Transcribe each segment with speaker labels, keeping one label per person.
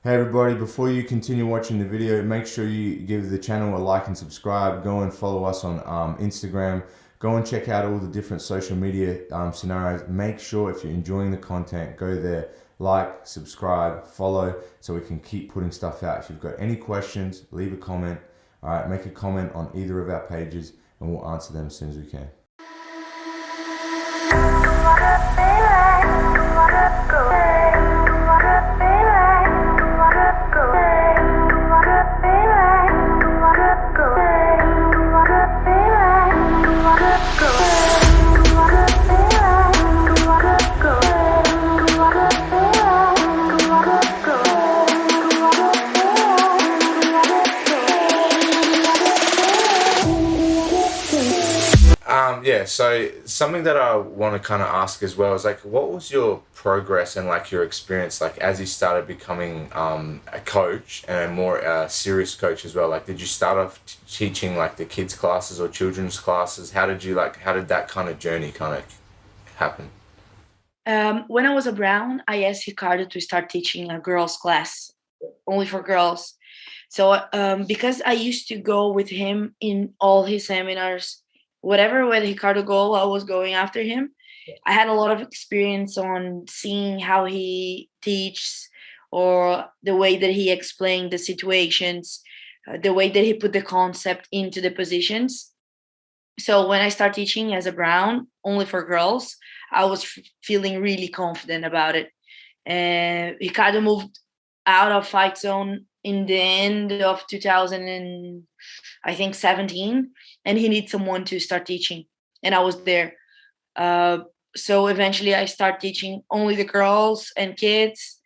Speaker 1: Hey everybody, before you continue watching the video, make sure you give the channel a like and subscribe. Go and follow us on Instagram. Go and check out all the different social media scenarios. Make sure if you're enjoying the content, go there, like, subscribe, follow, so we can keep putting stuff out. If you've got any questions, leave a comment. All right, make a comment on either of our pages and we'll answer them as soon as we can. Yeah, so something that I want to kind of ask as well is like, what was your progress and like your experience like as you started becoming a coach and a more serious coach as well? Like, did you start off teaching like the kids classes or children's classes? How did that kind of journey kind of happen?
Speaker 2: When I was a Brown, I asked Ricardo to start teaching a girls' class, only for girls. So because I used to go with him in all his seminars, whatever where Ricardo go, I was going after him. I had a lot of experience on seeing how he teaches or the way that he explained the situations, the way that he put the concept into the positions. So when I start teaching as a Brown, only for girls, I was feeling really confident about it. And Ricardo moved out of Fight Zone in the end of 2000 and I think 17, and he needs someone to start teaching, and I was there. So eventually I start teaching only the girls and kids,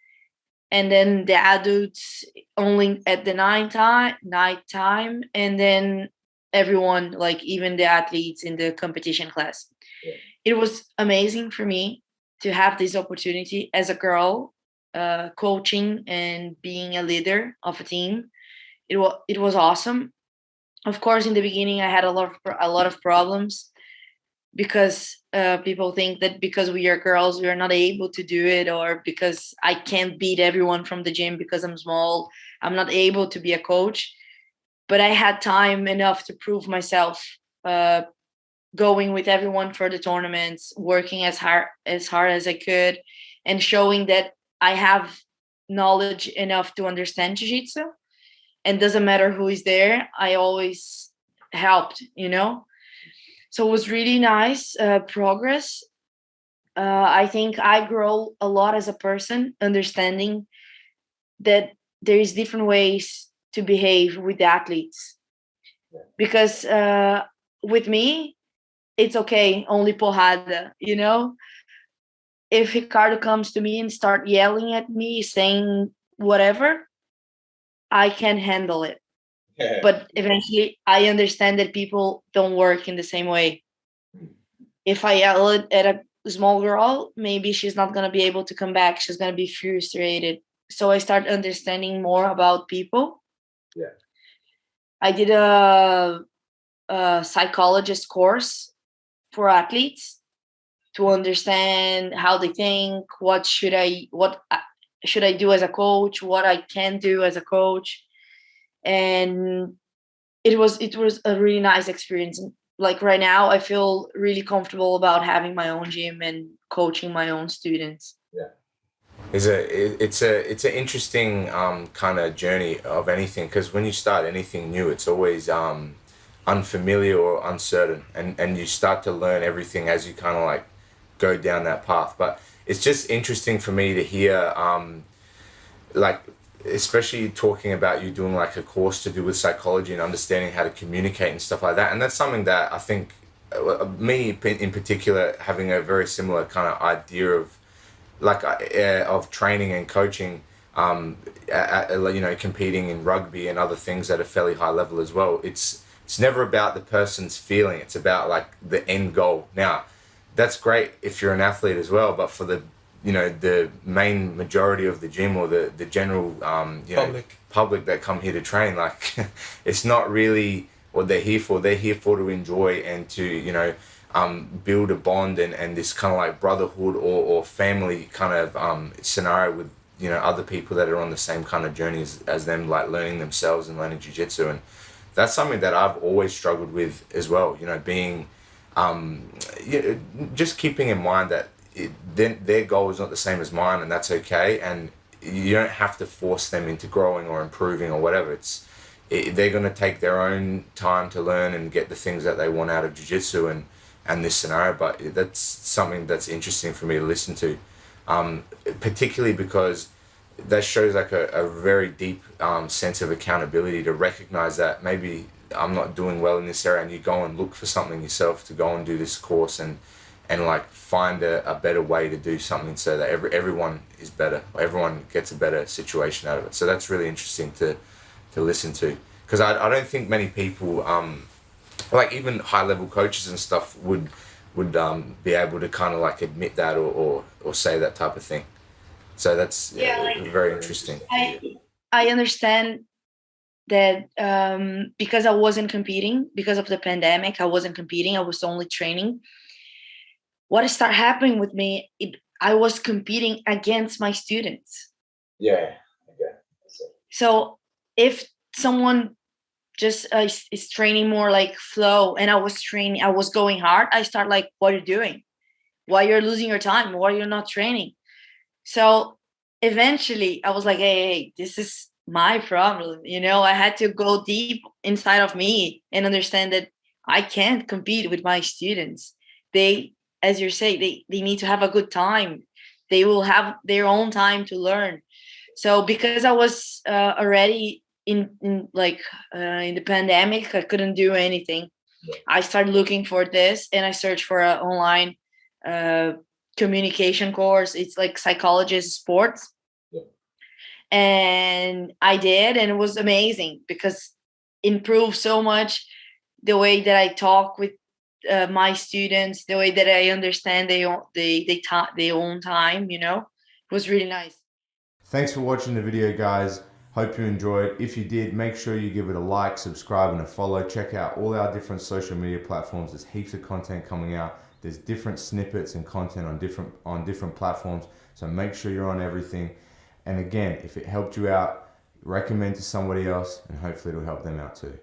Speaker 2: and then the adults only at the night time, and then everyone, like even the athletes in the competition class. Yeah. It was amazing for me to have this opportunity as a girl, coaching and being a leader of a team. It was awesome. Of course, in the beginning, I had a lot of problems because people think that because we are girls, we are not able to do it, or because I can't beat everyone from the gym because I'm small, I'm not able to be a coach. But I had time enough to prove myself, going with everyone for the tournaments, working as hard as I could, and showing that I have knowledge enough to understand jiu-jitsu, and doesn't matter who is there, I always helped. So it was really nice progress. I think I grow a lot as a person, understanding that there is different ways to behave with athletes, because with me it's okay, only porrada. If Ricardo comes to me and start yelling at me, saying whatever, I can handle it. Yeah. But eventually I understand that people don't work in the same way. If I yell at a small girl, maybe she's not going to be able to come back. She's going to be frustrated. So I start understanding more about people. Yeah. I did a psychologist course for athletes to understand how they think, what should I do as a coach, what I can do as a coach. And it was a really nice experience. Like right now I feel really comfortable about having my own gym and coaching my own students.
Speaker 1: Yeah. It's an interesting kind of journey of anything, because when you start anything new, it's always unfamiliar or uncertain, and you start to learn everything as you kind of like go down that path. But it's just interesting for me to hear like, especially talking about you doing like a course to do with psychology and understanding how to communicate and stuff like that. And that's something that I think me in particular, having a very similar kind of idea of like of training and coaching, competing in rugby and other things at a fairly high level as well. It's never about the person's feeling, it's about like the end goal. Now that's great if you're an athlete as well, but for the main majority of the gym, or the general public that come here to train, like it's not really what they're here for. They're here for to enjoy and to build a bond and this kind of like brotherhood or family kind of scenario with you know, other people that are on the same kind of journey as them, like learning themselves and learning jiu-jitsu. And that's something that I've always struggled with as well, you know, being yeah, just keeping in mind that their goal is not the same as mine, and that's okay. And you don't have to force them into growing or improving or whatever. They're going to take their own time to learn and get the things that they want out of jiu-jitsu and this scenario. But that's something that's interesting for me to listen to, particularly because that shows like a very deep sense of accountability to recognize that maybe I'm not doing well in this area, and you go and look for something yourself to go and do this course and like find a better way to do something so that everyone is better, everyone gets a better situation out of it. So that's really interesting to listen to, because I don't think many people like even high level coaches and stuff would be able to kind of like admit that or say that type of thing. So that's
Speaker 2: Yeah, like
Speaker 1: very interesting.
Speaker 2: I understand that because I wasn't competing because of the pandemic. I wasn't competing. I was only training. What started happening with me, I was competing against my students.
Speaker 1: Yeah. Okay.
Speaker 2: So if someone just is training more like flow, and I was going hard, I start like, what are you doing? Why you're losing your time? Why you're not training? So eventually I was like, hey, this is my problem. You know, I had to go deep inside of me and understand that I can't compete with my students. They, as you say, they need to have a good time. They will have their own time to learn. So because I was already in the pandemic, I couldn't do anything. I started looking for this, and I searched for an online uh, communication course. It's like psychologist sports.
Speaker 1: Yeah.
Speaker 2: And I did, and it was amazing because improved so much the way that I talk with my students, the way that I understand their own time. You know, it was really nice.
Speaker 1: Thanks for watching the video, guys. Hope you enjoyed. If you did, make sure you give it a like, subscribe, and a follow. Check out all our different social media platforms. There's heaps of content coming out. There's different snippets and content on different platforms. So make sure you're on everything. And again, if it helped you out, recommend to somebody else, and hopefully it'll help them out too.